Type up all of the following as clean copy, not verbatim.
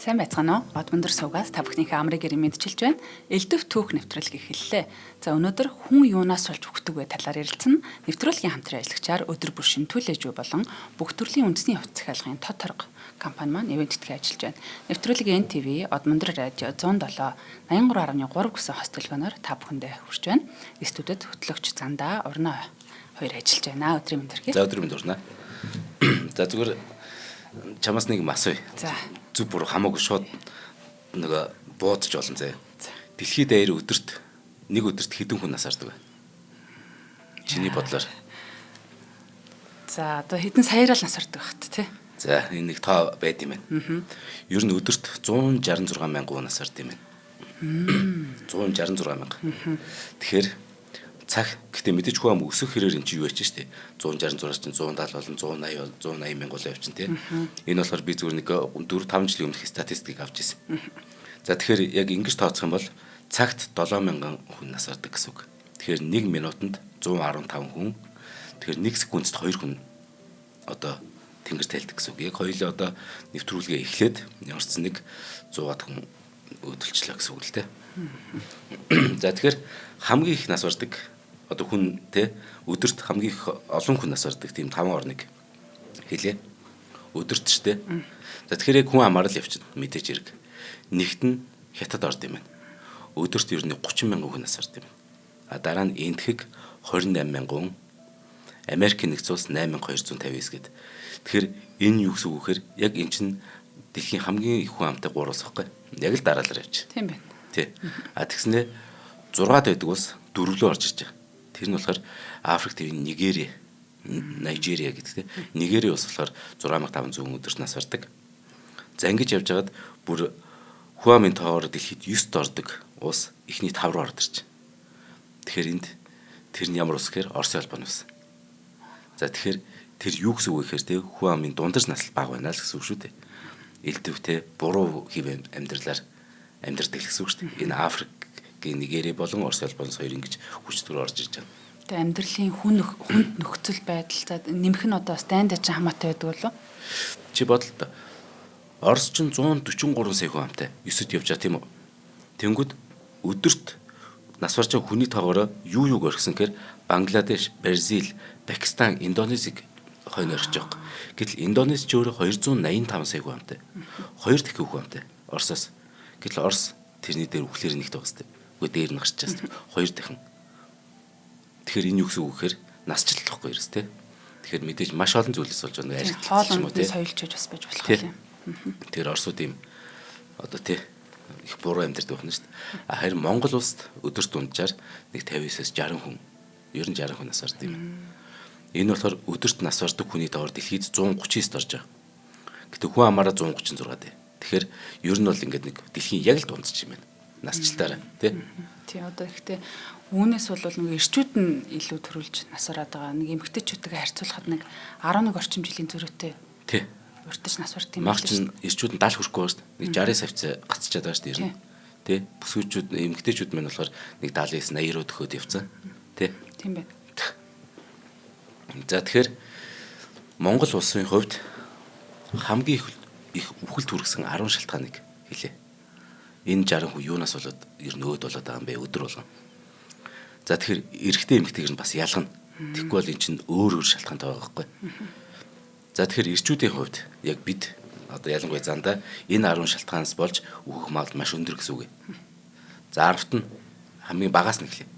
Сайн байцгаана уу? Од өндөр суугаас та бүхнийхээ амрыг ирэн мэдчилж байна. Элдв түүх нэвтрүүлэг эхэллээ. За өнөөдөр хүн юунаас болж хөгдөг вэ талаар ярилцсан. Нэвтрүүлгийн хамтран ажиллагчаар өдөр бүр шинтүүлээжүү болон бүх төрлийн үндэсний хувьц захиалгын тод торго компани маань ивент тэтгэж ажиллаж байна. Нэвтрүүлгийн НТV, Од өндөр радио 107 83.3 гэсэн хост төлгөөнөөр та бүхэндээ хүрч байна. Студид хөтлөгч Зандаа Урноо хоёр ажиллаж байна. Өдрийн мэнд төрхий. За өдрийн мэнд урнаа. За зүгээр чамаас нэг асууя. За. Зүг бүр хамаагүй шууд нэг буудаж олон зэ. Дэлхийд даяар нэг өдөрт хэдэн хүн насаардаг вэ? Чиний бодлоор. За одоо хэдэн саяараа нас ордог бахт тий. За энэ нэг тоо байд юм байна. Ер нь өдөрт 166 мянган хүн насаард юм байна. 166 мянга. Тэгэхээр цаг гэхдээ мэдээж хүн ам өсөх хэрээр эн чинь юу яач штэ 166 чинь 170 болон 180 мянга болоо явчихна тий. Энэ болохоор би зүгээр нэг 4-5 жилийн өмнөх статистикийг авч ирсэн. За тэгэхээр яг ингэж тооцох юм бол цагт 7 мянган хүн насаардаг гэсэн үг. Тэгэхээр 1 минутанд 115 хүн. Тэгэхээр 1 секундэд 2 хүн одоо тэнгэр тайлдаг гэсэн үг. Яг хоёулаа одоо нэвтрүүлгээ эхлээд ямарч нэг 100-аад хүн өдөлчлөө гэсэн үг л дээ. За тэгэхээр хамгийн их нас бардаг одоо хүн те өдөрт хамгийн их олон хүн нас бардаг тийм 5 орныг хэлээ. Өдөрт ч те. За тэгэхээр яг хүн амаар л явчихна мэдээж хэрэг. Нэгт нь хятад орд юм байна. Өдөрт ер нь 30 мянган хүн нас бардаг юм. А дараа нь Индхэг 28 мянган, Америк нэгдсэн улс 8259 гээд. Тэгэхээр энэ юу гэсэн үг вэхээр яг эн чинь дэлхийн хамгийн их хүн амтай 3 улс байхгүй. Яг л дараалал явж. Тийм байна. Тий. А тэгснээ 6-аад байдаг улс 4 рүү орж ирж байгаа. Тэр нь болохоор Африк твийн Нигерия гэдэг тийм. Нигери улс болохоор 6500 өдөрт нас бардаг. За ингэж явж хагаад бүр Хуамын тоогоор дэлхийд 9-т ордог улс эхний 5 руу орж ирж. Тэгэхээр тэр нь ямар улс гэхээр Оросын албаны улс. За тэгэхээр тэр юу гэсэн үг гэхээр тийм Хуамын дундаж насл бага байна л гэсэн үг шүү дээ. Элдвтэй буруу хэв амьдралаар амьдрдаг гэсэн үг шүү дээ. Энэ Африкийн Нигери болон Оросын албаны улс хоёр ингэж хүчтэйгээр орж ирж байгаа. Тэгээ амьдралын хүнд нөхцөл байдал нэмэх нь одоо стандарт ч хамаатай байдаг болов? Чи бодлоо. Орос ч 143 сая хүн амтай 9-д явж байгаа тийм үү? Тэнгүүд өдөрт нас барж байгаа хүний тоогоороо юу орхисон гэхээр Бангладеш, Бразил, Пакистан, Индонезиг хойно орхиж байгаа. Гэтэл Индонез ч өөрөө 285 сая хүн амтай. 2 дахин хүн амтай Оросоос. Гэтэл Орос тэрний дээр үхлээр нэгтэй байгаа сте. Үгүй дээр нь гарч байгаа сте. 2 дахин. Тэгэхээр энэ юу гэсэн үг гэхээр насчлал واخгүй ерөөс те. Тэгэхээр мэдээж маш олон зүйлс болж байгаа нэ архитектур ч юм уу те. Соёлчж бас байж болох юм. Тэр Оросууд юм одоо те их буруу амьдардаг байна шүү дээ. Харин Монгол улсад өдөрт дунджаар нэг 59-аас 60 хүн, ер нь 60 хүн нас бардаг юм. Энэ болохоор өдөрт нас бардаг хүний тоогоор дэлхийд 139-д орж байгаа. Гэтэ хүн амаараа 136 дээ. Тэгэхээр ер нь бол ингээд нэг дэлхийн яг л дундч юм байна. Насчлалтаараа тий. Тий одоо ихтэй үүнээс бол нэг эрчүүд нь илүү төрүүлж нас бараад байгаа. Нэг эмэгтэйчүүдтэйгээ харьцуулахад нэг 11 орчим жилийн зөрүүтэй. Тий. Уртаж нас барт юм байна. Магч эрчүүд нь 70 хүрэхгүй байна шүү дээ. Нэг 60 савцаа гацчихад байгаа шүү дээ ер нь. Тий. Бүсгүүчүүд эмэгтэйчүүд мань болохоор нэг 79 80 руу төхөөд явцсан. Тий. Тийм байна. За тэгэхээр Монгол улсын хувьд хамгийн их үхэл түргсэн 10 шалтгааныг хэлээ. Энэ 60 хүн юунаас болоод ер нь өөд болоод байгаа юм бэ өдөр болгон. За тэгэхээр эрэгтэй эмэгтэйг нь бас ялгана. Тэгэхгүй бол эн чинь өөр шалтгаантай байгаа байхгүй. За тэгэхээр эрчүүдийн хувьд яг бид одоо ялангуяа Зандаа энэ 10 шалтгаанаас болж үхэх магадлал маш өндөр гэсэн үг. За 10-т нь хамгийн багаас нь эхлэе.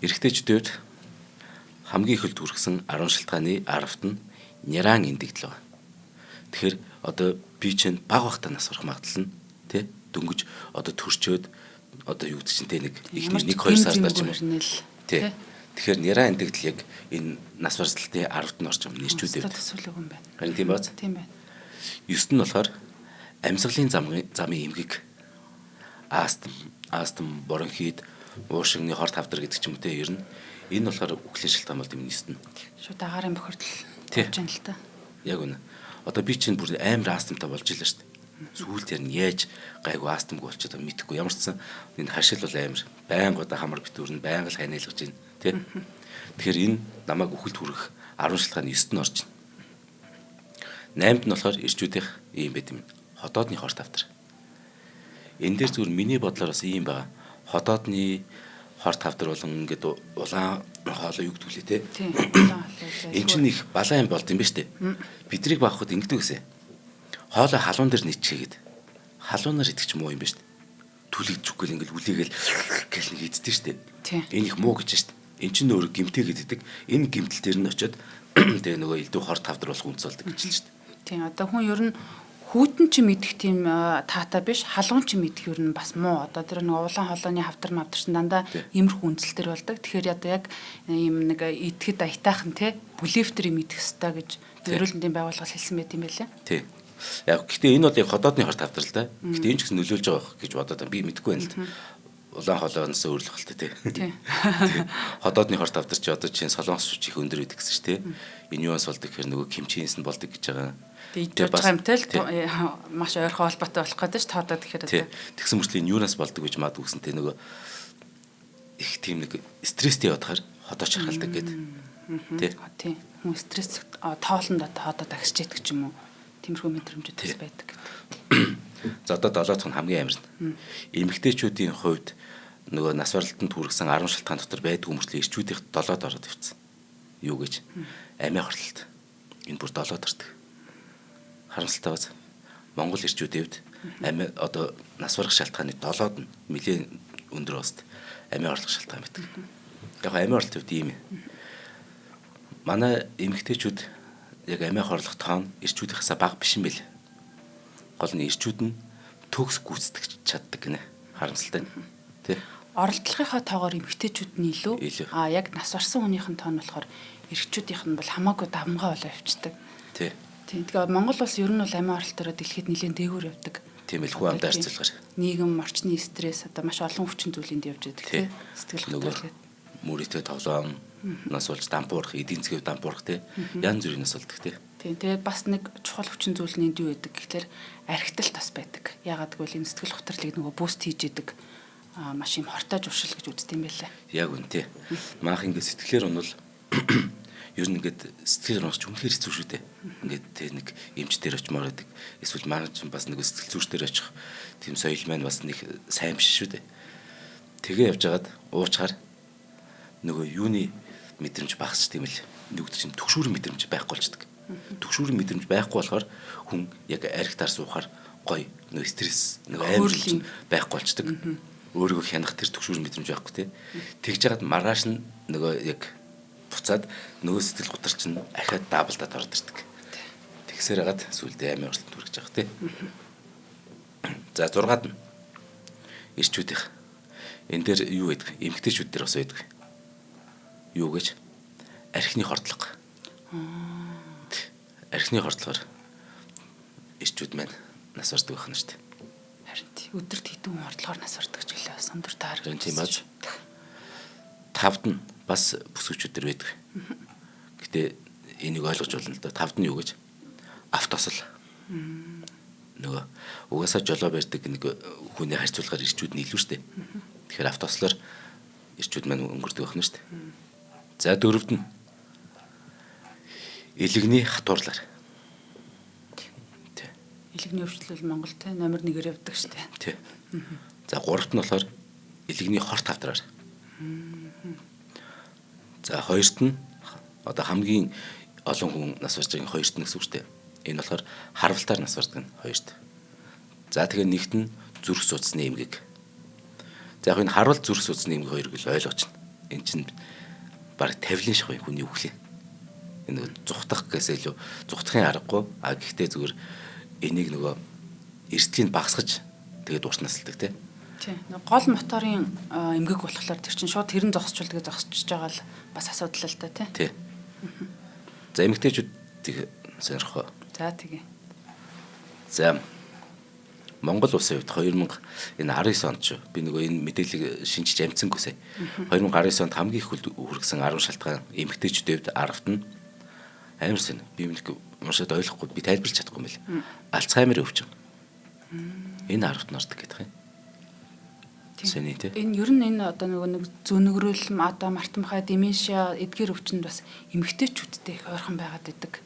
Эрэгтэйчүүдийн хувьд хамгийн их хөл түргсэн 10 шалтгааны 10-т нь няран эндэгдэл байгаа. Тэгэхээр одоо би чинь баг багтаа нас барах магадлал нь тий дөнгөж одоо төрчөөд одоо юу гэдэг чинь тий нэг 1-2 сард ч юм уу тий. Тэгэхээр няран эндэгдэл яг энэ нас баралтын 10-т нь орж байгаа нэрчүүдээ. Төсөөлөг юм байна. Харин тийм бааз. Тийм байна. 9-т нь болохоор амьсгалын замын эмгэг, астм, бронхит, уушигны хор тавдар гэдэг ч юм уу тий ер нь энэ болохоор үхлийн шалтгаан бол тийм 9-т нь. Шууд агаарын бохирдол болж байна л та. Яг үнэ. Одоо би чинь бүр амар астмтай болж илаа шүү дээ. Сүүлд яг яаж гайгүй астмгүй болчиход байгаа мэдэхгүй. Ямар ч сан энэ хашил бол амар байнга одоо хамар битүүрн байнга л ханиалгаж байна тий. Тэгэхээр энэ намайг үхэлд хүрэх 10 шалтгааны 9-т нь орж байна. 8-д нь болохоор эрчүүдийнх ийм байт юм. Ходоодны хорт хавдар. Энэ дээр зүгээр миний бодлоор бас ийм байгаа. Ходоодны хорт хавдар болон ингээд улаан хоолой юу гэдэг лээ те. Тийм. Улаан хоолой. Энд чинь их балаа юм болд юм ба штэ. Бидрийг баахад ингэдэг гэсэн. Хоолой халуун дээр нийцчихэд халуунаар идэх ч муу юм ба штэ. Түлэгдэхгүй ингээл үлээгээл гэл нэг иддэг штэ. Энэ их муу гэж штэ. Эн чинь өөр гимтэй гэдэг. Энэ гимтэл дээр нь очиод тэгээ нөгөө элдв хорт хавдар болох үндэс болдог гэж хэлж штэ. Тийм одоо хүн ер нь хүүтэн ч мэдэх тийм таатай биш, халуун ч мэдэх ер нь бас муу. Одоо тэр нэг улаан хоолойны хавдар мавдарч дандаа иймэрхүү үнэлтэр болдог. Тэгэхээр одоо яг ийм нэг идэхэд аятайхан те бүлэвтэр юм идэх ёстой гэж эрүүл мэндийн байгууллага хэлсэн байт юм байлаа. Тийм. Яг гэхдээ энэ бол яг ходоодны хорт хавдар л да. Гэхдээ энэ ч гэсэн нөлөөлж байгаа гэж бодоод би мэдэхгүй байна л да. Улаан хоолойноос өөрлөх хэлтэй тий. Ходоодны хорт хавдар чи одоо чинь солонгос шүч их өндөр байдаг гэсэн чи тий. Энэ юунаас болдог гэхээр нөгөө кимчинс нь болдог гэж байгаа. Тэгээд бас юмтай л маш ойрхон холбоотой болох гэдэг ш тоодоо тэгэхээр тэгсэн мөрчлөө энэ юунаас болдог гэж маад үгсэн тий нөгөө их тийм нэг стресстэй явахаар ходооч харгалдаг гэдэг. Тий. Хүн стресс тоолонд одоо тагсч яддаг ч юм уу. Тиймэрхүү мэдрэмжүүд бас байдаг гэдэг. За одоо 7 дахь нь хамгийн амар нь. Эмэгтэйчүүдийн хувьд нөгөө нас баралтанд хүргэсэн 10 шалтгаан дотор байдаг хүмүүсийн эрчүүдийнх 7-д ороод ивцсэн. Юу гэж? Амиа хорлолт. Энэ бүр 7-д ордог. Харамсалтай баз. Монгол эрчүүдийн хувьд амиа одоо нас барах шалтгааны 7-д нь нэлээд өндөр баст. Амиа хорлох шалтгаан байдаг. Яг амиа хорлолт хувьд ийм юм. Манай эмэгтэйчүүд яг амиа хорлох тоон эрчүүдийнхээс бага биш юм бэл. Гол нь эрчүүд нь төгс гүйцэтгэж чаддаг гинэ. Харамсалтай. Тэ. Оролдлогынхаа тоогоор эмэгтэйчүүд нь илүү яг нас барсан хүнийх нь тоон болохоор эрэгчүүдийнх нь бол хамаагүй давмгаа болоо явцдаг. Тий. Тэгээ Монгол улс ер нь бол амиа оролтоороо дэлхийд нэлээд дээгүүр явдаг. Тийм л хүн амд харьцуулгаар. Нийгэм орчны стресс одоо маш олон хүчин зүйлэнд явж байдаг тий. Сэтгэл хөдлөлт. Мөрөдөө тоглоом нас болж дампуурах, эдийн засгийн дампуурах тий. Янз бүрийн нас болдог тий. Тэгээд бас нэг чухал хүчин зүйл нь юу байдаг гэхээр архитал тас байдаг. Ягаад гэвэл энэ сэтгэл хөдлөлийг нөгөө буст хийж идэг маш юм хортой журшил гэж үздэг юм байлаа. Яг үнтэй. Маах ингээд сэтгэлээр унвал ер нь ингээд сэтгэлээр унах ч үнэхээр хэцүү шүү дээ. Ингээд тэг нэг эмч дээр очимоор байдаг. Эсвэл маань ч бас нэг сэтгэл зүйч дээр очих тийм соёл маань бас нэг сайн биш шүү дээ. Тэгээ явж хагаад уучаар нөгөө юуны мэдрэмж багасч тийм л нүгд чинь төгшүүрийн мэдрэмж байхгүй болчдөг. Төгшүүрийн мэдрэмж байхгүй болохоор хүн яг архитаар суухаар гоё нөгөө стресс нөгөө аймарлж байхгүй болчдөг. Өөрийгөө хянах тэр төгшүүрийн мэдрэмж байхгүй тий. Тэгж жагаад маргааш нь нөгөө яг буцаад нөгөө сэтгэл готрч нь ахаад даблдаад ороод ирдэг. Тэгсээр хагаад сүулдэ амиа оролтод хүрэж байгаа тий. За 6-ад нь эрчүүдийнх. Энэ дээр юу байдаг? Эмгтээчүүд дээр бас байдаг. Юу гэж? Архины хордлого. Архины хордлогоор эрчүүд маань нас бардаг байна шүү дээ. Харин өдөрт хэдэн хордлогоор нас бардаг ч гэлээ сондөр таар. Тийм бач. 5-д нь бас бүсгүүчүүд төр байдаг. Гэтэ энийг ойлгож болно л да. 5-д нь юу гэж? Автосол. Нөгөө угаасаа жолоо барьдаг нэг хүний харьцуулгаар эрчүүд нь илүү шүү дээ. Тэгэхээр автослоор эрчүүд маань өнгөрдөг байна шүү дээ. За 4-д нь элэгний хатуурлаар. Тий. Элэгний өвчлөл Монголд номер 1-ээр явдаг шүү дээ. Тий. За 3-т нь болохоор элэгний хорт хавдраар. За 2-т нь одоо хамгийн олон хүн нас барж байгаа 2-т нь гэсэн үг шүү дээ. Энэ болохоор харвалтаар нас бардаг нь 2-т. За тэгээ 1-т нь зүрх судасны эмгэг. За яг энэ харвал зүрх судасны эмгэг 2 гэж ойлгож байна. Энэ чинь баг тавилын шахуу хүний үхлийн. Энэ зүхтах гэсэн илүү зүхтахын аргагүй. Гэхдээ зүгээр энийг нөгөө эрсдлийг багасгаж тэгээд уртнаслдаг тий. Тий. Гол моторын эмгэг болохоор тэр чинь шууд тэрэн зогсчулдаг зогсчихж байгаа л бас асуудал л да тий. Тий. За эмгтээчүүд сонирхоо. За тэгээ. За Монгол улсын хувьд 2019 онд ч би нөгөө энэ мэдээллийг шинжиж амжсангүй сая. 2019 онд хамгийн их хүргэсэн 10 шалтгаан эмгтээчүүдийн хувьд 10-т нь амар сэн. Би нэг уншаад ойлгохгүй би тайлбарлаж чадахгүй юм байна. Альцгеймер өвчин. Энэ 10-т нь ордог гэдэг юм. Сэний тий. Энэ ер нь энэ одоо нөгөө нэг зөнөгрөл одоо мартамхай деменшиа эдгээр өвчнөд бас эмгтээчүүдтэй их ойрхон байгаад байдаг.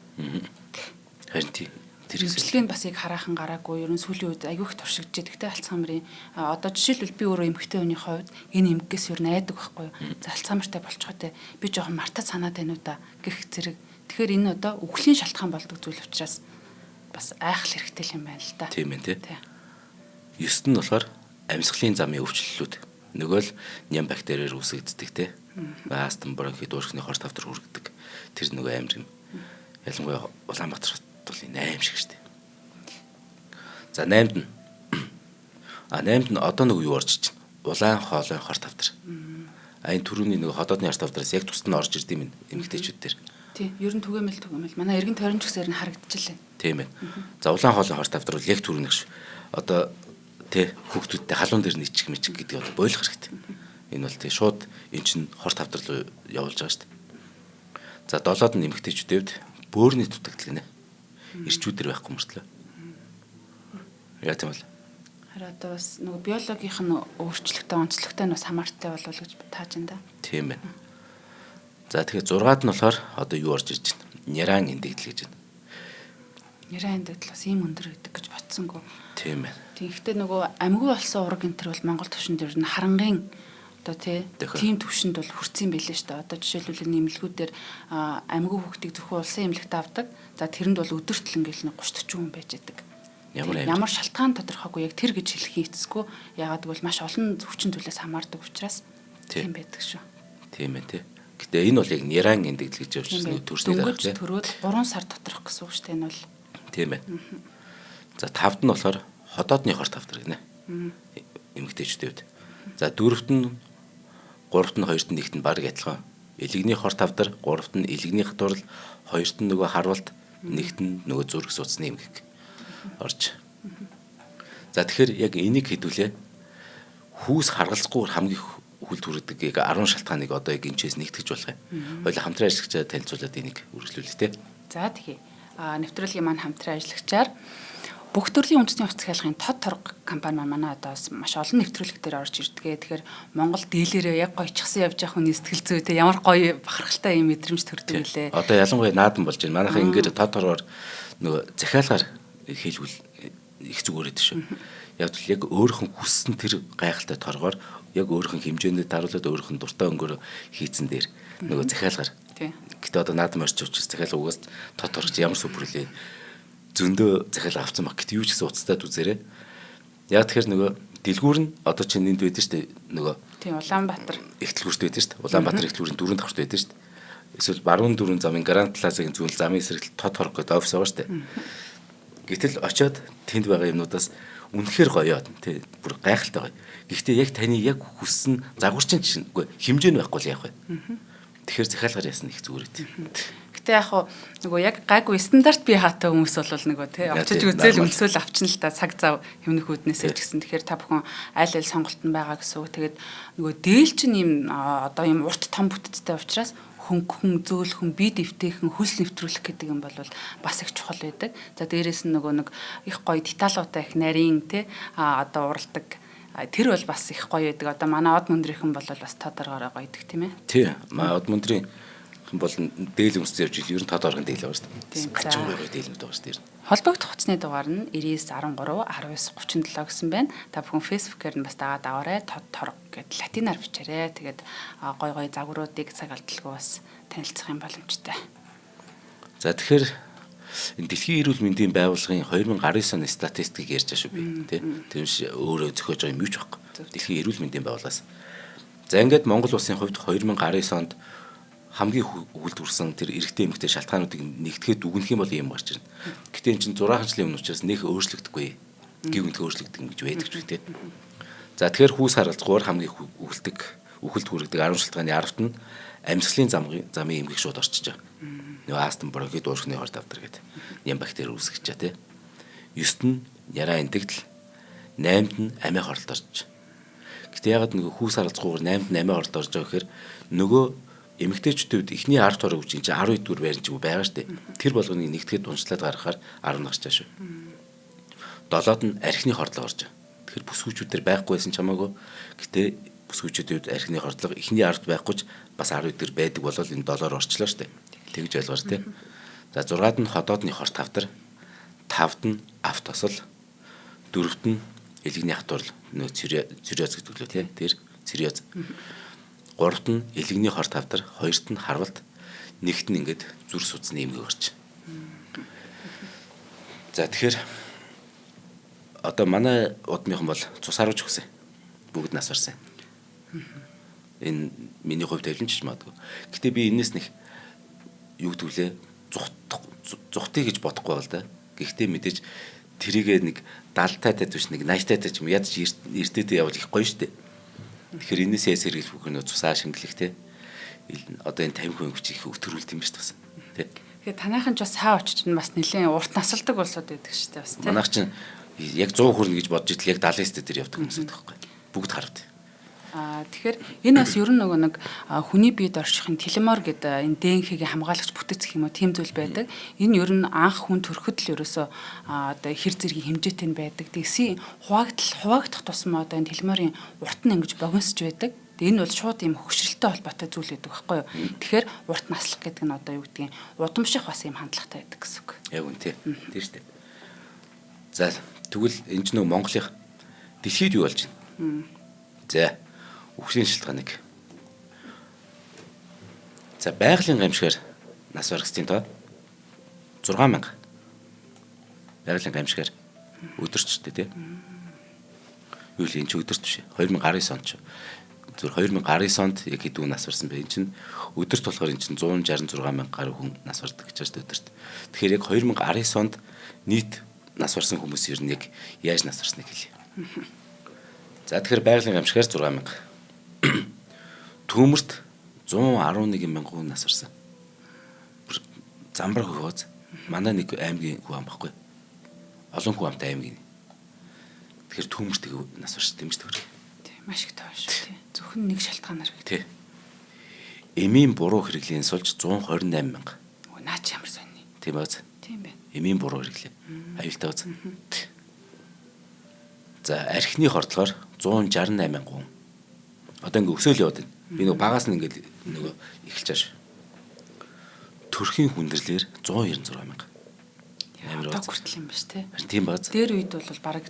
Харин тий. Хэрэгжлэгэнд бас яг хараахан гараагүй. Ер нь сүүлийн үед аягүй их туршигдж байгаа. Гэхдээ Альцгеймерийн одоо жишээлбэл би өөрөө эмэгтэй хүний хувьд энэ эмгэгээс ер нь айдаг байхгүй юу? За Альцгеймертэй болчихоо те би жоохон мартаж санаад байна уу да гэх зэрэг. Тэгэхээр энэ одоо үхлийн шалтгаан болдог зүйл учраас бас айхал хэрэгтэй юм байна л да. Тийм ээ тий. 9-т нь болохоор амьсгалын замын өвчлөлүүд. Нөгөө л ням бактериэр үүсгэгддэг тий. Астм, бронхит, уурхны хор тавтар хүргэдэг. Тэр нөгөө амир юм. Ялангуяа Улаанбаатар бол энэ аим шиг штэ. За 8-д нь. 8-д нь одоо нөгөө юу орж ич. Улаан хоолой хор тавтар. Энэ түрүүний нөгөө ходоодны хор тавтараас яг тусад нь орж ирд юм эмэгтэйчүүд дээр. Тий, ер нь түгээмэл. Манай эргэн тойрон ч гэсэн харагдчихлаа. Тийм ээ. За улаан хоолой хор тавтар бол яг түрүүний ш. Одоо тий хүүхдүүдтэй халуун дээр нийчих мэчих гэдэг одоо бойлох хэрэгтэй. Энэ бол тий шууд эн чинь хор тавтар руу явуулж байгаа штэ. За 7-д нь эмэгтэйчүүдэд бөөрийн дутагдал гинэ. Ирчүүдэр байхгүй мөртлөө. Яа тийм бол. Хараа одоо бас нөгөө биологийнх нь өөрчлөлттэй онцлогтой нь бас хамаартай болов уу гэж тааж байна да. Тийм байна. За тэгэхээр 6-ад нь болохоор одоо юу орж ирж байна? Няран эндэгдэл гэж байна. Няран эндэгдэл бас ийм өндөр гэдэг гэж бодсонгүй. Тийм байна. Тэгэхдээ нөгөө амьгүй болсон ураг энэ төр бол Монгол төвшөнд ер нь харангийн одоо тийм төвшөнд бол хүрсэн байлээ шүү дээ. Одоо жишээлбэл нэмэлгүүдээр амьгүй хүүхдийг зөвхөн улсын эмнэлэгт авдаг. За тэрэнд бол өдөртөл ингээл 30-40 хүн байж байдаг. Ямар шалтгаан тодорхойгүй яг тэр гэж хэлэх эцэсгүй. Ягаад гэвэл маш олон хүчин зүйлээс хамаардаг учраас тийм байдаг шүү. Тийм ээ тий. Гэтэ энэ бол яг няран эндэгдэл гэж явж байгаа төрсний дараах тий. Төрөөд 3 сар доторх гэсэн үг шүү дээ энэ бол. Тийм ээ. За 5-д нь болохоор ходоодны хор тавтар гинэ. Эмэгтэйчүүд. За 4-т нь 3-т нь 2-т нь 1-т нь баг адилхан. Илэгний хор тавтар, 3-т нь илэгний хатурал, 2-т нь нөгөө харвалт, 1-т нь нөгөө зүрх судасны эмгэг орж. За тэгэхээр яг энийг хэдүүлээ. Хүүс харгалзахгүйгээр хамгийн хүлд хүрдэг яг 10 шалтгааныг одоо яг энэчээс нэгтгэж болох юм. Хоёул хамтран ажиллагчаа танилцуулаад энийг үргэлжлүүлээ те. За тэгье. Нэвтрүүлгийн маань хамтран ажиллагчаар бүх төрлийн үндэсний хувьц захиалгын тод торг компани манай одоо маш олон нэвтрүүлэг дээр орж ирдгээ. Тэгэхээр Монгол дийлэрээ яг гойчгсан явж явах хүний сэтгэл зүй те ямар гоё бахархалтай юм мэдрэмж төрдөг үлээ. Одоо ялангуяа наадан болж байна. Манайхаа ингээд тод торгоор нөгөө захиалгаар хийлгүүл их зүгээрээд шүү. Яг өөрхөн хүссэн тэр гайхалтай торгоор яг өөрхөн хэмжээндээ даруулаад өөрхөн дуртай өнгөөр хийцэн дээр нөгөө захиалгаар. Гэтэ одоо наадан орч явчих захиалга угаас тод торгч ямар супер лээ. Зөндөө захиалга авсан баг. Гэтэ юу ч гэсэн уцтаад үзээрэй. Яг тэгэхээр нөгөө дэлгүүр нь одоо чинь энд байдаг шүү дээ. Нөгөө тийм Улаанбаатар ихтлгүүрт байдаг шүү дээ. Улаанбаатар ихтлгүүрийн дөрөв давхрт байдаг шүү дээ. Эсвэл баруун дөрөв замын Гранд Плазагийн зүүн замын эсрэг тод торг гэдэг офис байгаа шүү дээ. Гэтэл очиод тэнд байгаа юмнуудаас үнэхээр гоё тий бүр гайхалтай гоё. Гэхдээ яг таны яг хүссэн загварчин чинь үгүй хэмжээ нь байхгүй л яах вэ? Тэгэхээр захиалгаар ясна их зүгээр дээ. Гэтэ яг нөгөө яг гайгүй стандарт бие хаатай хүмүүс бол нөгөө тий очиж үзэл өмсөөл авчин л та цаг зав хэмнэх үүднээсээ ч гэсэн тэгэхээр та бүхэн аль аль сонголтод байгаа гэсэн үг. Тэгээд нөгөө дээл чинь юм одоо юм урт том бүтцтэй учраас хөнгөн зөөлхөн бие дэвтэйхэн хөлс нэвтрүүлэх гэдэг юм бол бас их чухал байдаг. За дээрээс нь нөгөө нэг их гоё деталуутай их нарийн тий одоо уралдаг тэр бол бас их гоё байдаг. Одоо манай од мөндрийнхэн бол бас тодоргоороо гоё идэг тийм ээ. Тий. Од мөндрийн бол дээл өмсөж явж ер нь тод оргон дээл байгаа шүү дээ. Галжин гоё дээлнүүд байгаа шүү дээ. Холбогдох хуцсны дугаар нь 99 13 19 37 гэсэн байна. Та бүхэн фэйсбүүкээр нь бас дагаад аваарай. Тод торг гэд латинаар бичээрэй. Тэгээд гой гой загваруудыг цаг алдалгүй бас танилцах юм боломжтой. За тэгэхээр энэ дэлхийн эрүүл мэндийн байгууллагын 2019 оны статистикийг ярьж байгаа шүү би тий. Тэр биш өөрөө зөхиож байгаа юм юу ч байхгүй. Дэлхийн эрүүл мэндийн байгууллагаас. За ингээд Монгол улсын хувьд 2019 онд хамгийн хүлдвэрсэн тэр эрэгтэй эмэгтэй шалтгаануудыг нэгтгэхэд дүгнэх юм бол юм гарч ирнэ. Гэтэ энэ чинь 6 жилийн өмнө учраас нэх өөрчлөгдөхгүй. Гів гинт өөрчлөгдөх гэж байдаг ч үгүй тий. За тэгэхээр хүүс харгалзахгүйгээр хамгийн үхэлд хүргэдэг 10 шалтгааны 10-т нь амьсгалын замын эмгэг шууд орчиж байгаа. Нөгөө астм, бронхит, уурхны хор тавтар гэдэг ням бактери үүсгэж байгаа тий. 9-т нь яраа эндэгдэл, 8-т нь амиа хоролт орж. Гэтэ ягаад нөгөө хүүс харгалзахгүйгээр 8-т нь амиа хоролт орж байгаа гэхээр нөгөө эмэгтэйчүүд ихний 10 торог үуч чинь 12 дүүр байрч байгаа шүү дээ. Тэр болгоныг нэгтгэхэд уншлаад гаргахаар 10 гарч байгаа шүү. 7-д нь архины хордлого орж байгаа. Тэгэхээр бүсгүүчүүдээр байхгүйсэн ч хамаагүй. Гэтэ бүсгүүчүүд архины хордлого ихний 10-д байхгүй ч бас 12 дээр байдаг болол энэ 7-оор орчлоо шүү дээ. Тэгж ойлгооч тий. За 6-д нь ходоодны хор тавтар, тавд нь авт тосол, дөрөвт нь элэгний хатвар нөө цирроз гэдэг лөө тий. Тэр цирроз. Гуравт нь элэгний хор тавдар, хоёрт нь харвалт, нэгт нь ингээд зүр судасны эмгэг орч. За тэгэхээр одоо манай удмынхан бол цус харуулж өгсөн. Бүгд нас барсан. Энэ миний хувьд тавиланч магадгүй. Гэтэ би энэс нэг юу гэдгүүлээ зүхтий гэж бодохгүй бол да. Гэхдээ мэдээж тэрийгээ нэг 70 таад биш нэг 80 таад ч юм ядч эртээдээ явал их гоё штэ. Тэгэхээр энэсээ сэргийлэх бүх нөө цусаа шингэлэх те. Одоо энэ 50 хүн хүч их өтөрүүлд юм шүү дээ. Тэ. Тэгэхээр танайхан ч бас хаа очиж нь бас нэлээд урт насалдаг болсод байдаг шүү дээ бас тийм. Манайх чинь яг 100 хүрнэ гэж бодож итэл яг 70 дээр явдаг хүмүүс байдаг байхгүй. Бүгд харав. Тэгэхээр энэ бас ер нь нөгөө нэг хүний биед оршихын телемор гэдэг энэ ДНХ-гийн хамгаалагч бүтэц гэх юм уу тийм зүйл байдаг. Энэ ер нь анх хүн төрөхөд л ерөөсөө одоо хэр зэргийн хэмжээтэй нь байдаг. Тэгсийн хуваагдах тусмаа одоо энэ телеморын урт нь ингэж богиносж байдаг. Энэ бол шууд юм хөгшрөлттэй холбоотой зүйл гэдэг байхгүй юу. Тэгэхээр урт наслах гэдэг нь одоо юу гэдгийг удамших бас юм хандлагатай байдаг гэсэн үг. Яг үнэ тийм шүү дээ. За тэгвэл энэ ч нөө Монголын дэлхийд юу болж байна? За үхлийн шалтгааныг. За байгалийн гамшигар нас баргацын тоо 6000. Байгалийн гамшигар өдөрчтэй тий. Юу л энэ ч өдөрт биш. 2019 он ч. Зөв 2019 онд яг хэдэн нас барсан бэ? Энэ чинь өдөрт болохоор энэ чинь 166,000 гаруй хүн нас бардаг гэж байна өдөрт. Тэгэхээр яг 2019 онд нийт нас барсан хүмүүс ер нь яг яаж нас барсныг хэлье. За тэгэхээр байгалийн гамшигар 6,000. Төмөрт 111,000 хүн нас барсан. Замбар хөвөөз манай нэг аймгийн хүн ам баггүй. Олон хүн амтай аймгийн. Тэгэхээр төмөрт нас барсан тийм шүү дээ. Тийм маш их тоо шүү тий. Зөвхөн нэг шалтгаанаар тий. Эмийн буруу хэрэглэлийн сулж 128,000. Наа чи ямар сонь. Тийм бааз. Тийм байна. Эмийн буруу хэрэглээ. Аюултай бааз. За архины хордлогоор 168,000 хүн. Одоо ингээ өсөөл яваад байна. Би нөгөө багаас нь ингээ нөгөө эхэлж байгаа шүү. Төрхийн хүндрэлээр 196,000. Амар одоо хүртэл юм ба ш тий. Тийм бааз. Дээр үед бол баг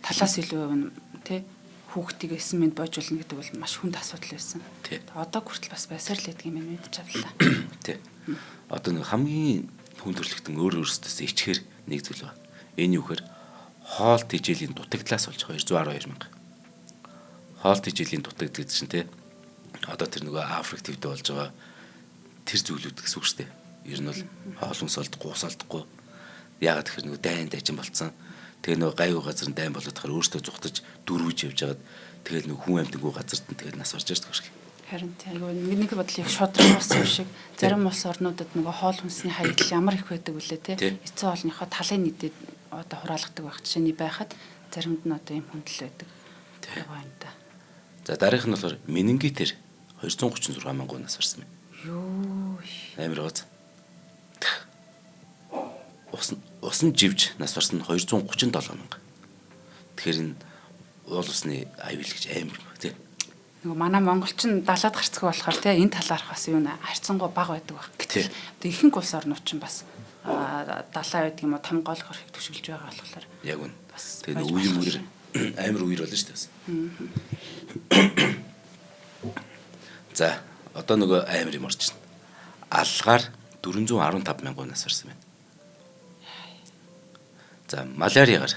талаас илүү тий хүүхдийг 9 минут боожулна гэдэг бол маш хүнд асуудал байсан. Тий. Одоо хүртэл бас байсаар л гэдэг юм мэдэж авлаа. Тий. Одоо нэг хамгийн хүн төрөлхтөн өөр өөрсдөөс ичгээр нэг зүйл байна. Энэ юу гэхээр хоол тэжээлийн дутагдлаас болж 212,000. Хоол тэжээлийн дутагдал гэдэг чинь тий. Одоо тэр нөгөө Африк төвд болж байгаа тэр зүйлүүд гэсэн үг шүү дээ. Ер нь бол хоол хүнс олдохгүй, ус олдохгүй. Яагаад тэгэхээр нөгөө дайн дайжин болцсон. Тэгээ нөгөө гайгүй газар дайн болоод тахаар өөртөө зүхтаж дөрвөж явж хагаад тэгэл нөгөө хүн амьтангүй газарт нь тэгэл нас барж байгаа шүү. Харин айгүй нэг бодлыг шудраг болсон шиг зарим улс орнуудад нөгөө хоол хүнсний хаягдл ямар их байдаг вүлээ те эцэг хоолныхоо талын нийтэд одоо хураалгадаг байх жишээний байхад заримд нь одоо юм хүндэл байдаг. Тэгээ энэ та. За дараах нь болохоор менингитээр 236,000 нас барсан байна. Юу амар гоц. Усан живж нас барсан 237,000. Тэгэхээр энэ уул усны аюул гэж амар тийм. Нөгөө манай монголчин далаад гарцгүй болохоор тийм энэ талаарх бас юу нэ харьцангуй бага байдаг баг. Гэтэл одоо ихэнх улс орнууд ч бас далаа байдаг юм уу том гол хорхыг төшөглж байгаа болохоор яг үн. Тэгээ нөгөө үеийн үер амар үер болно шүү дээ. За одоо нөгөө амар юм орж байна. Алгаар 415,000 нас барсан байна. За малариагаар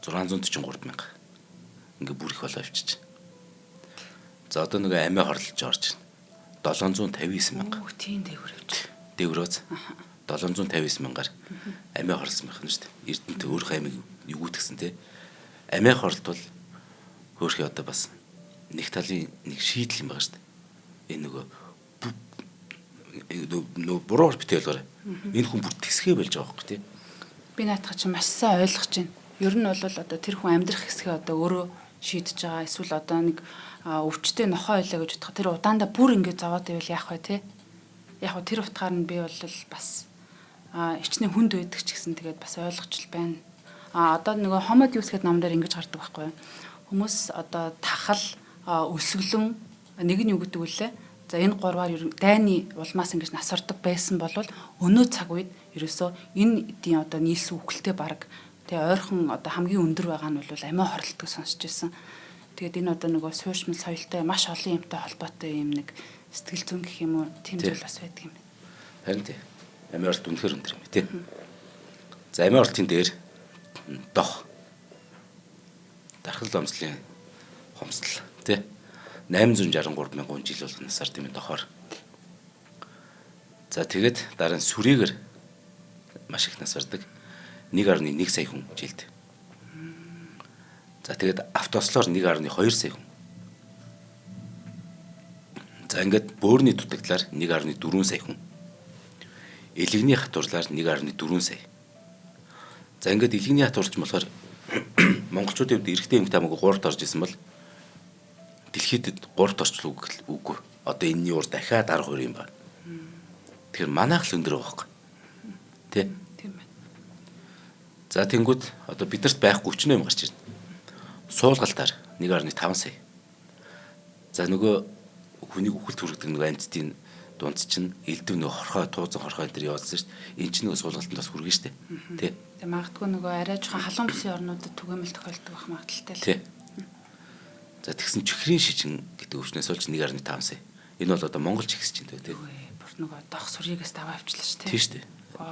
643,000. Ингээ бүр их болоо авчиж. За одоо нөгөө амиа хорлолж орж байна. 759,000. Оо тийм дээгүүр авч. Дээгүүрөөс 759,000-аар амиа хорлсон байх нь шүү дээ. Эрдэнэт өөрөх амиг юу гүйтгсэн те. Амиа хорлолт бол хөөхий одоо бас нэг талын нэг шийдэл юм байгаа шүү дээ. Энэ нөгөө буруугаар битэл байгаарай. Энэ хүн бүр тэсгээ болж байгаа байхгүй тий. Би наадах чинь маш сайн ойлгож байна. Ер нь бол одоо тэр хүн амьдрах хэсгээ одоо өөрөө шийдэж байгаа. Эсвэл одоо нэг өвчтөе нохоо байлаа гэж бодох. Тэр удаандаа бүр ингэ зовоод байвал яах вэ те? Яг тэр утгаар нь би бол бас ичнээ хүнд байдаг ч гэсэн тэгээд бас ойлгож л байна. Одоо нөгөө Homo Deus гэдэг ном дээр ингэж гардаг байхгүй юу? Хүмүүс одоо тахал өсгөлөн нэг нь юу гэдэг вүлээ? За энэ гурваар дайны улмаас ингэж насвардаг байсан бол өнөө цаг үед ерөөсөө энэ эдийн одоо нийслэл үхэлтэй баг тэгээ ойрхон одоо хамгийн өндөр байгаа нь бол амиа хорлолтыг сонсч байсан. Тэгээд энэ одоо нөгөө суурьшмал соёлтой маш олон юмтай холбоотой юм нэг сэтгэл зүйн гэх юм уу тийм зүйл бас байдаг юм байна. Харин тий. Амиа хорлолт үнэхээр өндөр юм тий. За амиа хорлолтын дээр дох дархал ломслын хомсдол тий 863 мянган жил болгоно насаар тийм дохоор. За тэгээд дараа нь сүрээгээр маш их насардаг 1.1 сая хүн жилд. За тэгээд автослоор 1.2 сая хүн. За ингээд бөөрийн дутагдлаар 1.4 сая хүн. Илэгний хатуурлаар 1.4 сая. За ингээд илэгний хатуурч болохоор монголчуудын хувьд эрэгтэй эмэгтэй хамаагүй 3-т орж исэн бол дэлхийд 3-т орчлоо үгүй. Одоо энэний ур дахиад 12 юм байна. Тэгэхээр манайх л өндөр байгаа юм. Тэ? Тийм байна. За тэнгууд одоо бидэрт байхгүй 38 гарч ирнэ. Суулгалтаар 1.5 сая. За нөгөө хүнийг үхэлд хүргэдэг нөгөө амьтдын дунд чинь элдв нөгөө хорхоо туузан хорхоо энэ явуулсан шүү дээ. Энд чинь нөгөө суулгалтанд бас хүргэн штэ. Тэ? Тэгээ магадгүй нөгөө арай жоохон халуун бүсийн орнуудад түгээмэл тохиолдог байх магадaltaй л. Тэ. За тэгсэн чихрийн шижин гэдэг өвчнөөс болж 1.5 сая. Энэ бол одоо Монгол чихс чинь дээ. Бүр нөгөө дох сургигээс даваа авчлаа шүү дээ. Тийм шүү дээ.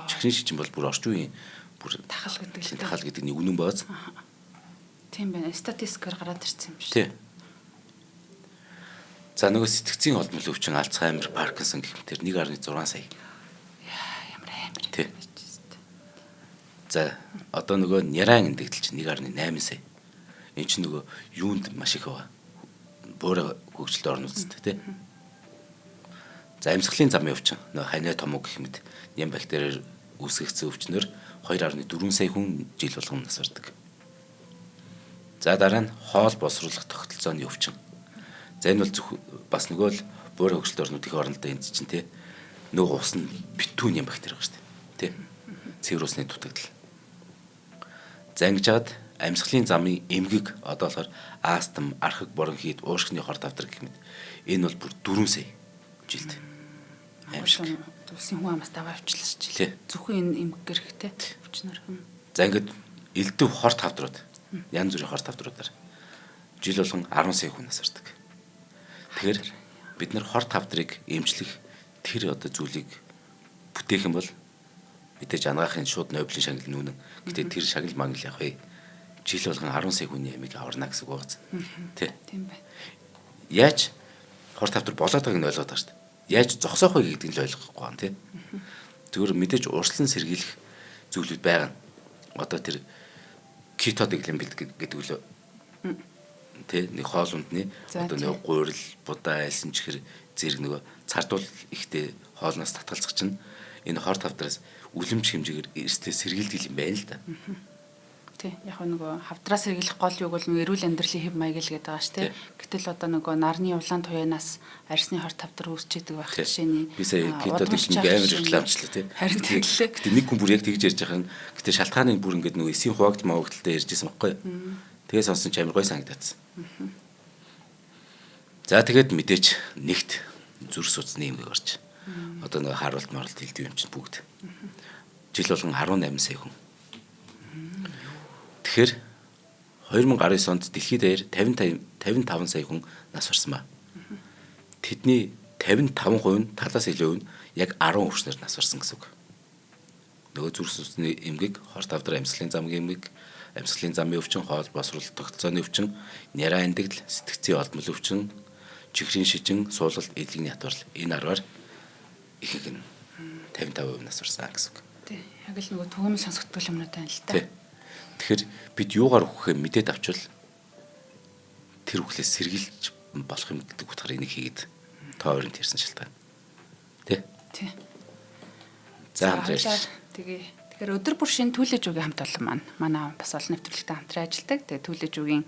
Чихрийн шижин бол бүр орчин үеийн бүр тахал гэдэг л тахал гэдэг нэг үнэн бааз. Тийм байна. Статистикээр гараад ирсэн юм шиг. Тийм. За нөгөө сэтгцийн холбол өвчин Альцгеймер, Паркинсон гэх мэтэр 1.6 сая. Ямар амар. Тийм. За одоо нөгөө няран эндэгдэл чинь 1.8 сая. Энэ чинь нөгөө юунд маш их байгаа. Бөөрэ хөгжилт орнуудад тий. За амьсгалын замын өвчин нөгөө ханиа томог гэх мэт ням бактериэр үүсгэгдсэн өвчнөр 2.4 сая хүн жил болгон насардаг. За дараа нь хоол боловсруулах тогтолцооны өвчин. За энэ бол бас нөгөө л бөөрэ хөгжилт орнууд их орнолдоо энд чинь тий. Нөгөө ус нь битүү ням бактери байгаа шүү дээ. Тий. Цэвэр усны дутагдал. За ингэж хаад амьсгалын замын эмгэг одоо болохоор астм, архаг, бронхит, уушгины хор тавдар гэх мэт энэ бол бүр 4 сая жилд. Аимшиг. Улсын хүн амаас даваа авчлаа ч Тий. Зөвхөн энэ эмгэг хэрэгтэй өвчнөр. За ингээд элдв хор тавдрууд янз бүрийн хор тавдруудаар жил болгон 10 сая хүн насардаг. Тэгэхээр бид нар хор тавдрыг эмчлэх тэр одоо зүйлийг бүтээх юм бол мэдээж анагаахын шууд нойблын шагнал нүүнэн. Гэтэ тэр шагнал магнал явах вэ? Жил болгон 10 сая хүний амийг аварна гэсэн үг байгаа. Тий. Тийм байна. Яаж хор тавдар болоод байгааг нь ойлгоод байгаа шүү дээ. Яаж зогсоох вэ гэдгийг л ойлгохгүй байна тий. Зүгээр мэдээж урьдчилан сэргийлэх зүйлүүд байгаа. Одоо тэр кето дэглэмбэлт гэдэг үл тий нэг хоолундны одоо нэг гуйрал, будаа, айлсан чихэр зэрэг нөгөө цардуул ихтэй хоолноос татгалзах чинь энэ хор тавдараас үлэмж хэмжээгээр эрсдээ сэргийлдэг юм байна л да. Тий. Яг нөгөө хавдраас сэргийлэх гол юг бол нөгөө эрүүл амьдралын хэв маяг л гэдэг байгаа шүү дээ. Гэтэл одоо нөгөө нарны улаан туяанаас арьсны хор тавдар үүсчихэд байх жишээний би сая кето дэглэмж амар рекламчлаа тий. Харин тэглээ. Гэтэ нэг хүн бүр яг тэгж ярьж байгаа юм. Гэтэ шалтгааны бүр ингээд нөгөө эсийн хуваагдмал маягдaltaй ярьжсэн байхгүй. Тэгээ сонсон ч амар гой санагдаадсан. За тэгээд мэдээж нэгт зүрх судасны эмгэг орж. Одоо нөгөө харуулт маралт хилдэв юм чинь бүгд. Жил болгон 18 сая хүн. Тэгэхээр 2019 онд дэлхийд даяар 55 сая хүн нас барсан ба. Тэдний 55% нь талаас илүү нь яг 10 өвчнөр нас барсан гэсэн үг. Нөгөө зүрх судасны эмгэг, хор тавдар амьсгалын замгийн эмгэг, амьсгалын замын өвчин, хоол боловсруулалт тогтолцооны өвчин, няраа эндэгдэл, сэтгцийн олдмол өвчин, чихрийн шижин, суулгалт, эдлэгний хатварл энэ аргаар ихэнх нь 55% нас барсан гэсэн үг. Тий. Яг л нөгөө төвөмөл сонсогддог юмнууд байна л та. Тий. Тэгэхээр бид юугаар өгөхөө мэдээд авчвал тэр үхлээс сэргийлж болох юм гэдэг утгаар энийг хийгээд тоо өрөнд ярьсан шалтгаан. Тий. Тий. За хамтраач. Тэгэхээр өдөр бүр шинэ Түлээж үгийн хамт олон манай бас олон нэвтрүүлэгтэй хамтран ажилладаг. Тэгээ Түлээж үгийн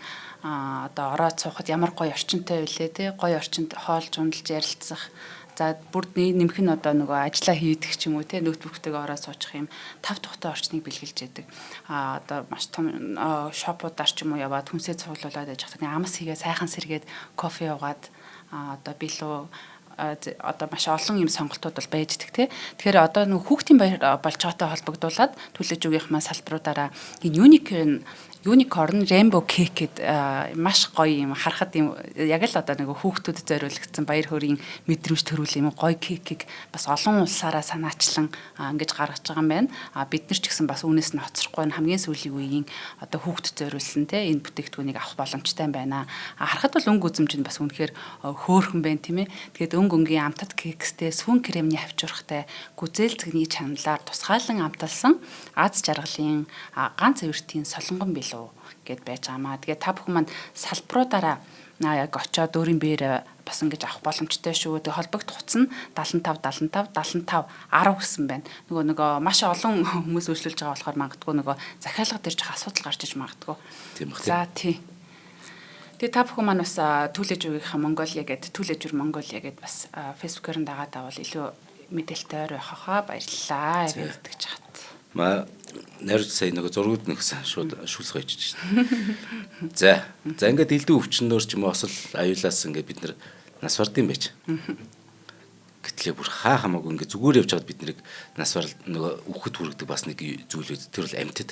одоо ороод суухад ямар гоё орчинтой байлээ те гоё орчинд хоолж ундалж ярилцах. За бүрд нэмэх нь одоо нөгөө ажиллаа хийдэг ч юм уу те ноутбуктэйгээ ороод суучих юм 5 тухтай орчныг бэлгэлж яадаг. Одоо маш том шопуудаар ч юм уу яваад хүнсээ цуглуулад яж хатаг амс хийгээ сайхан сэргээд кофе уугаад одоо билүү одоо маш олон юм сонголтууд бол байж идэх тий. Тэгэхээр одоо нэг хүүхдийн баяр болж байгаатай холбогдуулаад төлөж өгийнхмаа салбаруудаараа энэ unicorn rainbow cake гэд маш гоё юм харахад юм яг л одоо нэг хүүхдүүдэд зориулагдсан баяр хөөргийн мэдрэмж төрүүл юм гоё кекийг бас олон улсаараа санаачлан ингэж гаргаж байгаа юм байна. Бид нар ч гэсэн бас үүнээс нь хоцрохгүй хамгийн сүүлийн үеийн одоо хүүхдэд зориулсан те энэ бүтээгдэхүүнийг авах боломжтой байна. Харахад бол өнгө үзэмж нь бас үнэхээр хөөрхөн байна тийм ээ. Тэгээд өнгө өнгийн амтад кекстэй сүүн кремний авчурхтай гүзээл цэгний чаналаар тусгаалan амталсан Аз жаргалын ганц эвэртийн солонгон билүү гэд байж байгаамаа. Тэгээд та бүхэн маань салбаруудаараа яг очиод өөрийн биеэр бас ингэж авах боломжтой шүү. Тэг холбогдох утас нь 75 75 10 гэсэн байна. Нөгөө маш олон хүмүүс үйлчлүүлж байгаа болохоор магадгүй нөгөө захиалга дээр ч асуудал гарч иж магадгүй. Тийм ба. За тий. Тэгээ та бүхэн маань бас Түлээж үгийнхаа Монголиа гэд Түлээж үр Монголиа гэд бас фэйсбүүкээр нь дагаад авал илүү мэдээлэлтэй ойр байхаа баярлалаа гэж хат. Найрч сая нэг зургууд нэгсэн шууд шүлсгэж ичж байна. За ингээд элдв өвчнөөр ч юм уу осол аюулаас ингээд бид нар нас бардсан байж. Гэтэл бүр хаа хамаагүй ингээд зүгээр явж байгаад бид нарыг нас бар нөгөө үхэт хүргэдэг бас нэг зүйл үү тэр бол амьтад.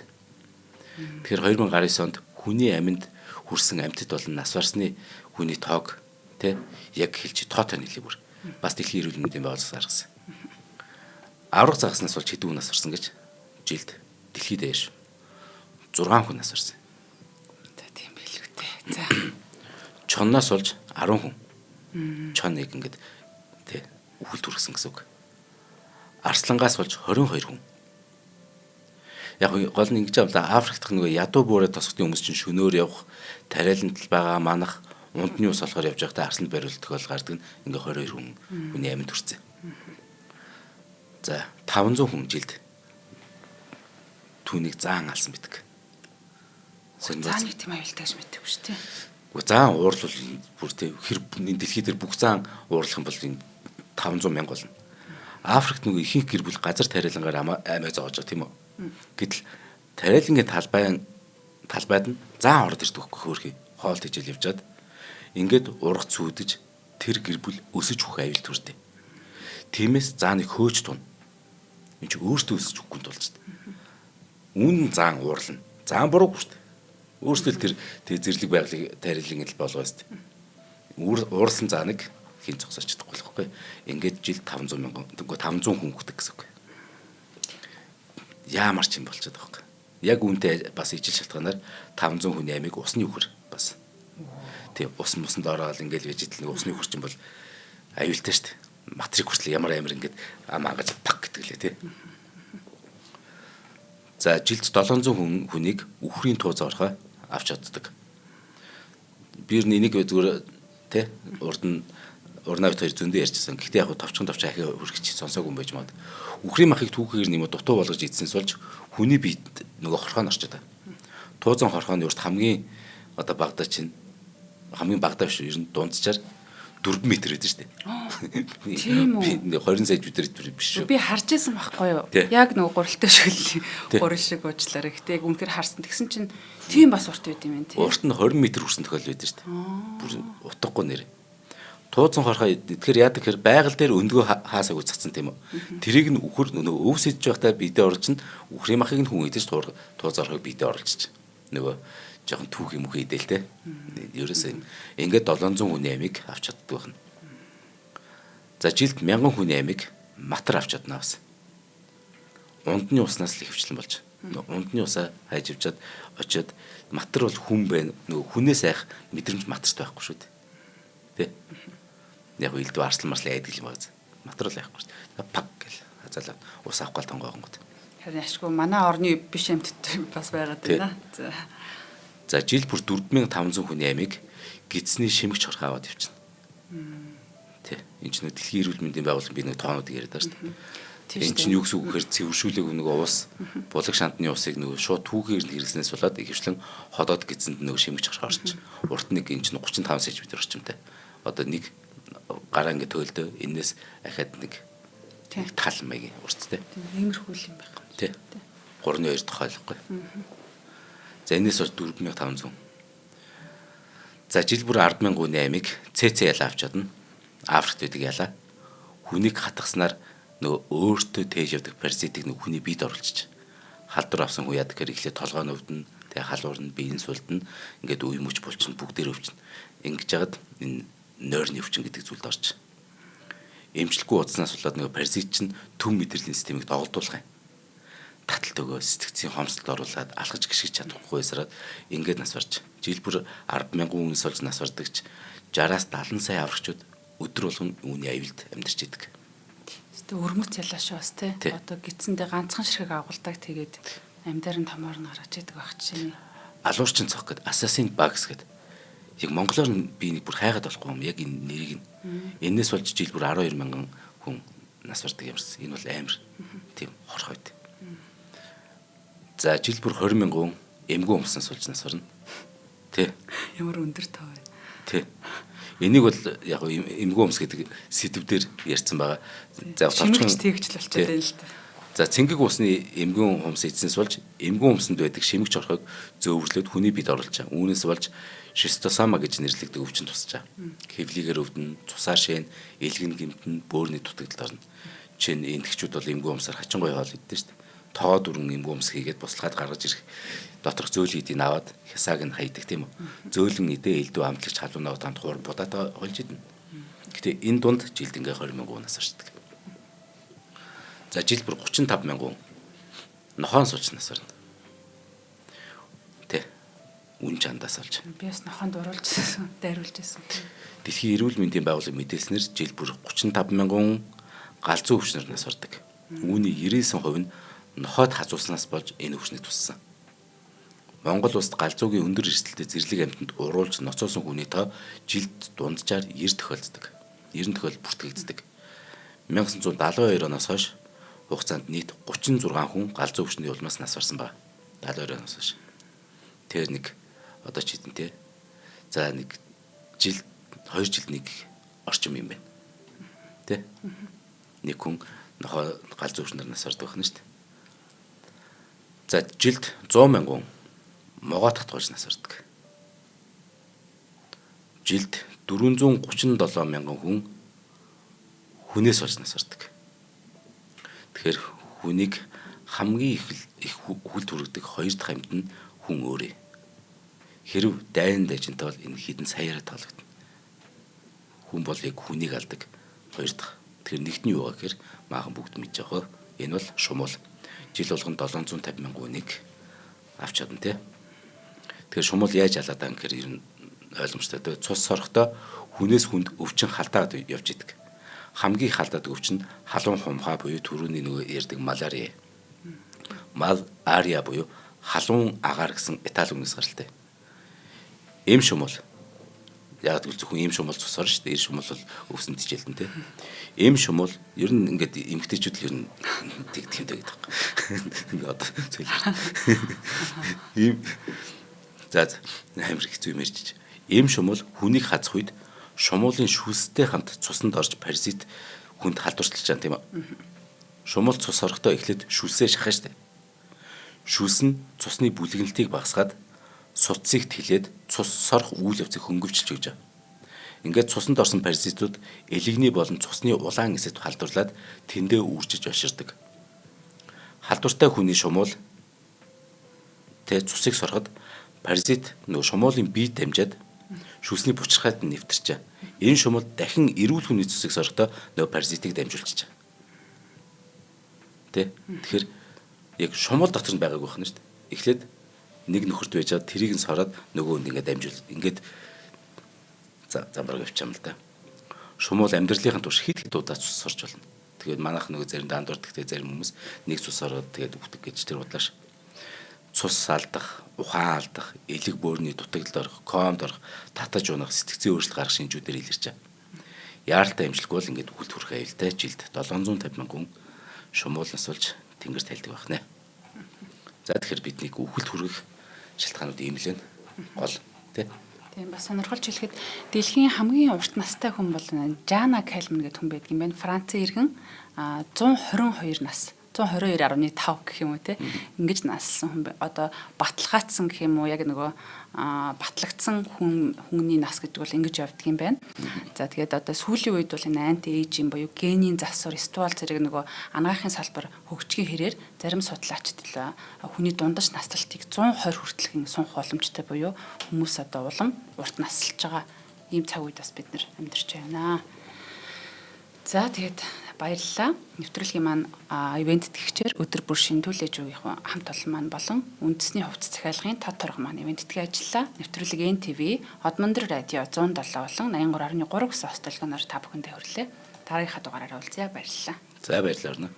Тэгэхээр 2019 онд хүний амьд хүрсэн амьтад болон нас барсны хүний тоог тий яг хэлж тоотой нийлээ бүр бас дэлхийн эрүүл мэндийн байгууллагаас гаргасан. Аврах загснаас бол хэдэн хүн нас барсан гэж жилд дэлхийд даяар 6 хүн нас барсан. За тийм билүү дээ. За. Чонноос болж 10 хүн. Чон нэг ингээд тий үхэл түргсэн гэсэн үг. Арслангаас болж 22 хүн. Яг гол нь ингэж авлаа Африкт нөгөө ядуу буурай тосгодын хүмүүс чинь шөнөөр явах, тариаланд байгаа манах, ундны ус болохоор явж байхдаа арсланд бариулдаг бол гардаг нь ингээ 22 хүн хүний амьд хүрсэн. За 500 хүн жилд түүнийг заан алсан бидэг. Зааныг тийм аюултай гэж мэддэг шүү дээ. Гэхдээ заан уурлал бүр тий хэр дэлхий дээр бүх заан уурлах юм бол энэ 500 мянга болно. Африкт нөгөө ихэнх гэр бүл газар тариалангаар аймаа зоож байгаа тийм үү. Гэтэл тариалангийн талбайд нь заан ороод ирдэг хөөхий хоол тижэл явжаад ингээд урах цүүдэж тэр гэр бүл өсөж хөх аюул төрдөө. Тиймээс зааныг хөөж тун. Энд чи өөртөө өсөж өгөхгүй тулж байна. Үн заан уурлна. Заан буруугүй шүү дээ. Өөртөө тэр зэрлэг байгалыг тариалан л болгоо шүү дээ. Уурсан зааныг хин зогсооч чадахгүй л байхгүй. Ингээд жилд 500 мянган 500 хүн хөгдөг гэсэн үг. Яамар ч юм болчиход байгаа юм. Яг үүнтэй бас ижил шалтгаанаар 500 хүний амийг усны үхэр бас. Тэг усанд ороод ингээд байж идэл нэг усны үхэр чинь бол аюултай шүү дээ. Матрик хүртэл ямар амир ингээд амаагаж пак гэдэг лээ тий. За жилд 700 хүнийг үхрийн тууз орохоо авч чаддаг. Би нэг зүгээр тий урнавт хоёр зөндөө ярьжсэн. Гэхдээ яг товчхон ахиа хүргэж сонсоогүй юм байж маад. Үхрийн махыг түүхээр нэм дутуу болгож идсэнс болж хүний биед нөгөө хорхоо орчод. Туузан хорхооны урт хамгийн одоо багадаа чинь хамгийн багадаа биш ер нь дунджаар 4 м байдаг шүү дээ. Тийм үү. 20 см биш шүү. Би харж байсан байхгүй юу? Яг нөгөө гуралтай шүл гурал шиг уучлаарай. Гэтэ яг үнэхээр харсан. Тэгсэн чинь тийм бас урт байд юм байна тий. Урт нь 20 м хүрсэн тохиол байдаг шүү дээ. Бүр утгагүй нэр. Туузан хорхоо тэгэхээр яадаг хэр байгаль дээр өндгөө хаасаг үзцсэн тийм үү. Тэрийг нь үхэр нөгөө өвс идж байхдаа бидээ оруулж нь үхрийн махыг нь хүн идэж тууз орохыг бидээ оруулж нөгөө жоохон түүх юм үхээ идэл те. Ерөөсөө ингээд 700 хүний амийг авч чаддаг байна. За жилд 1000 хүний амийг матар авч чадна бас. Ундны уснаас л хөвчлэн болж. Ундны усаа хайж авчаад очиод матар бол хүн байна. Нөгөө хүнээс айх мэдрэмж матартай байхгүй шүү дээ. Тэ. Яг илдв арслан марслаа айдаг юм байна. Матар л айхгүй шүү дээ. Пак гэл хазаалаа ус авах гал тонгоогонгод. Харин ашгүй манай орны биш амьтд бас байгаад байна. За жил бүр 4500 хүний амийг гидсний шимэгч хорхоо аваад явчихна. Тэ. Энд чинь дэлхийн эрүүл мэндийн байгууллага би нэг тоонууд яриад байгаа шүү дээ. Энд чинь юу гэсэн үг гэхээр цэвэршүүлэг нөгөө ус булаг шантны усыг нөгөө шууд түүхээр нь хэрэглэнээс болоод ихэвчлэн ходоод гидсэнд нөгөө шимэгч хорхоо орчих. Урт нэг энэ чинь 35 см орчимтай. Одоо нэг гараа ингэ төөлдөө энэс ахаад нэг тал маягийн урттай. Иймэрхүү юм байх. Тэ. 3-2 тохиолохгүй. За энэс бол 4500. За жил бүр 100000 хүний амийг ЦЦ ял авч чадна. Африкт байдаг ялаа. Хүнийг хатгаснаар нөгөө өөртөө тээж явдаг паразитыг нөгөө хүний биед оруулчих. Халдвар авсан хүн яадаг гэхээр эхлээд толгой нь өвдөн, тэгээ халуурна, биеийн сулдна, ингээд үе мөч булчин бүгдээр өвчин. Ингэж яагаад энэ нойрны өвчин гэдэг зүйлд орж. Эмчилгүй удснаас болоод нөгөө паразит чинь төв мэдрэлийн системийг доголдуулах юм. Таталт өгөө сэтгцийн хомсдолд оруулаад алхаж гიშгэж чадахгүй байсараад ингээд нас барж. Жилбэр 10,000 хүнээс олж нас бардагч 60-аас 70 сая аврагчууд өдөр болгон үүний аюулд амьдарч идэг. Тэ өрмөц ялаа шүү бас тий. Одоо гидсэндээ ганцхан ширхэг агуулдаг тэгээд амьдаар нь томоор нь гаргаж идэг байх чинь. Алуурчин цог гэдэг assassin bugs гэдэг. Яг монголоор нь би нэг бүр хайгаад болохгүй юм. Яг энэ нэрийг нь. Энээс болж жилбэр 12,000 хүн нас бардаг юмсан. Энэ бол амар. Тийм хорхойд. За жилбэр 20,000 хүн эмгэн өмснөөс болж нас барна. Тэ. Ямар өндөр тав вэ? Тэ. Энийг бол яг эмгэн өмс гэдэг сэдвээр ярьсан байгаа. За товчхон тэгжл болчиход байна л да. За цэнгэг усны эмгэн өмс эзэнс болж эмгэн өмсөнд байдаг шимэгч орхойг зөөврлөөд хүний биед оруулж байгаа. Үүнээс болж шистосома гэж нэрлэгдэх өвчин тусчаа. Хэвлийгээр өвдөн, цусаар шээн, элгэн гэмтэн, бөөрийн дутагдал орно. Жишээ нь энтгчүүд бол эмгэн өмсөөр хачин гоё хоол иддэг шүү дээ. Тоо дүрэн эмгэн өмс хийгээд буслахад гаргаж ирэх доторх зөөлөн идийг аваад хясааг нь хайдаг тийм үү. Зөөлөн идэ элдв амтлагч халуунаа танд хуур будаатаа холж идэнэ. Гэтэ энэ дунд жилд ингээ 20,000 хүн нас барчдаг. За жилбэр 35,000 хүн нохоон сууч нас барна. Тэ. Үн чандаас олж. Би бас нохоонд оруулжсэн, дайруулж байсан. Дэлхийн эрүүл мэндийн байгууллага мэдээлснээр жилбэр 35,000 хүн галзуу өвчнөр нас бардаг. Үүний 99% нь нохойд хазууснаас болж энэ өвчнийг туссан. Монгол улсад галзуугийн өндөр эрсдэлтэй зэрлэг амьтанд уруулж ноцоосон хүний тоо жилд дунджаар 90 тохиолддог. 90 тохиол бүртгэгддэг. 1972 оноос хойш хугацаанд нийт 36 хүн галзуу өвчний улмаас нас барсан байна. 72 оноос хойш. Тэр нэг одоо ч хэдэнтэй. За нэг жилд 2 жилд нэг орчим юм байна. Тэ? Нэг хүн нохоо галзуу өвчнөр нас бардаг байна шүү дээ. За жилд 100,000 хүн могоо татгуулж нас бардаг. Жилд 437,000 хүн хүнээс болж нас бардаг. Тэгэхээр хүнийг хамгийн их хүл түргдэг хоёр дахь амьд нь хүн өөрөө. Хэрв дайн дайжинтай бол энэ хідэн саяараа тоологдно. Хүн бол яг хүнийг алдаг хоёр дахь. Тэгэхээр нэгт нь юу вэ гэхээр maaхан бүгд мэдж байгаа. Энэ бол шумуул. Жил болгон 750,000 хүнийг авч чадна тий. Тэгэхээр шумуул яаж алаад байгаа гэхээр ер нь ойлгомжтой. Цус сорохтой хүнээс хүнд өвчин халдаад явж идэг. Хамгийн халдаад өвчин халуун хумхаа буюу түрүүний нөгөө ярьдаг малария. Малария буюу халуун агаар гэсэн Итали үгнээс гаралтай. Эм шумуул. Яг л зөвхөн эм шумуул цус орно шүү дээ. Эм шумуул бол өвсөн тижэлтэн тий. Эм шумуул ер нь ингээд эмгтээчүүд л ер нь тэгдэг юм даа гэдэг. Ингээд одоо зөвлөж. Эм за амар хэцүү юм ярьж. Эм шумуул хүнийг хазах үед шумуулын шүлстэй хамт цуснд орж паразит хүнд халдварлаж байгаа тийм үү? Шумуул цус орохдоо эхлээд шүлсээ шахах штэ. Шүлс нь цусны бүлэглэлтийг багасгаад суцсыг тэлээд цус сорох үйл явцыг хөнгөвчлж өгч байгаа. Ингээд цуснд орсон паразитууд элегний болон цусны улаан эсэд халдварлаад тэндээ үржиж оширдог. Халдвартай хүний шумуул цусыг сороход паразит нөгөө шумуулын биед дамжаад шүлсний бучирхайд нэвтэрч байгаа. Энэ шумуул дахин эрүүл хүний цусыг сорохдоо нөгөө паразитыг дамжуулчих. Тэ? Тэгэхээр яг шумуул дотор нь байгааг байна шүү дээ. Эхлээд нэг нөхөрт байжгаад тэрийг нь сороод нөгөөнд ингээд дамжуул. Ингээд замбараг явчих юм л да. Шумуул амьдралынхаа турш хит удаа цус сорж болно. Тэгээд манайх нөгөө заримдаа андуурдагтэй зарим хүмүүс нэг цус сороод тэгээд үхдэг гэж тэр бодлоош. Цус алдах, ухаан алдах, элэг бөөрийн дутагдалд орох, комд орох, татаж унах, сэтгцийн өөрчлөлт гарах шинжүүдээр илэрч байгаа. Яаралтай имжлэггүй бол ингээд үхэл төрөх аюултай жилд 750,000 хүн шумуулнаас болж тэнгэр тайлдаг байх нэ. За тэгэхээр биднийг үхэл төрөх шалтгаанууд ийм л байна. Гол тий. Тийм бас сонирхолж хэлэхэд дэлхийн хамгийн урт настай хүн бол Жана Кальман гэдэг хүн байдаг юм байна. Францын иргэн 122 нас 122.5 гэх юм уу те. Ингэж наслсан хүн одоо баталгаатсан гэх юм уу яг нөгөө батлагдсан хүний нас гэдэг бол ингэж явдаг юм байна. За тэгээд одоо сүүлийн үед бол энэ анти эйжинг буюу генийн засвар ствол зэрэг нөгөө анагаахын салбар хөгжихийн хэрээр зарим судлаачид хүний дундаж наслалтыг 120 хүртэлхийн сунх боломжтой буюу хүмүүс одоо улам урт наслж байгаа ийм цаг үед бас бид нэр амьдарч байна. За тэгээд баярлалаа. Нэвтрүүлгийн маань ивент тгэгчээр өдөр бүр шинтүүлж өгөх хамт олон маань болон үндэсний хувцас захиалгын тод торго маань ивент тгээ ажиллаа. Нэвтрүүлэг NTV, Одмондөр радио 107 болон 83.3 гэсэн хостолгоноор та бүхэндээ хүрэлээ. Дараагийнхаа дугаараараа уулзъя. Баярлалаа. За баярлалаа.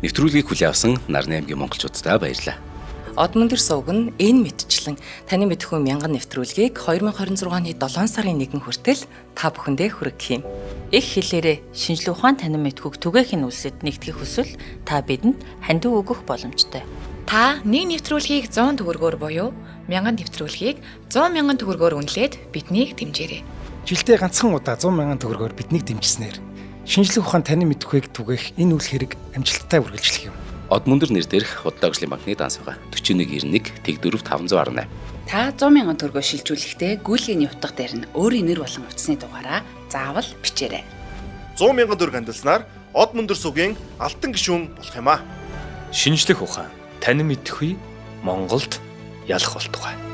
Нэвтрүүлгийг хүлээн авсан Нарны аймгийн монголчуудаа баярлалаа. Одмондөр сувг нь энэ мэдчлэн таны мэдхүйн мянган нэвтрүүлгийг 2026 оны 7 сарын 1 хүртэл та бүхэндээ хүргэх юм. Их хэлээрээ шинжлэх ухаан танин мэдхүйг түгээхийн үлсэд нэгтгэх хүсвэл та бидэнд хандив өгөх боломжтой. Та нэг нэвтрүүлгийг 100 төгрөгөөр буюу 1000 нэвтрүүлгийг 100 мянган төгрөгөөр үнэлээд биднийг дэмжээрэй. Жилдээ ганцхан удаа 100 мянган төгрөгөөр биднийг дэмжснээр шинжлэх ухаан танин мэдхүйг түгээх энэ үйл хэрэг амжилттай үргэлжлэх юм. Одмондөр нэр дээрх Худалдаа ажлын банкны данс байгаа 4191 Тэг 4 518. Та 100,000 төгрөгөөр шилжүүлэхдээ гүйлгээний утга дээр нь өөрийн нэр болон утасны дугаараа заавал бичээрэй. 100,000 төгрөг хандалснаар Одмондөр сувгийн алтан гишүүн болох юм а. Шинжлэх ухаан танин мэдхгүй Монголд ялах болтугай.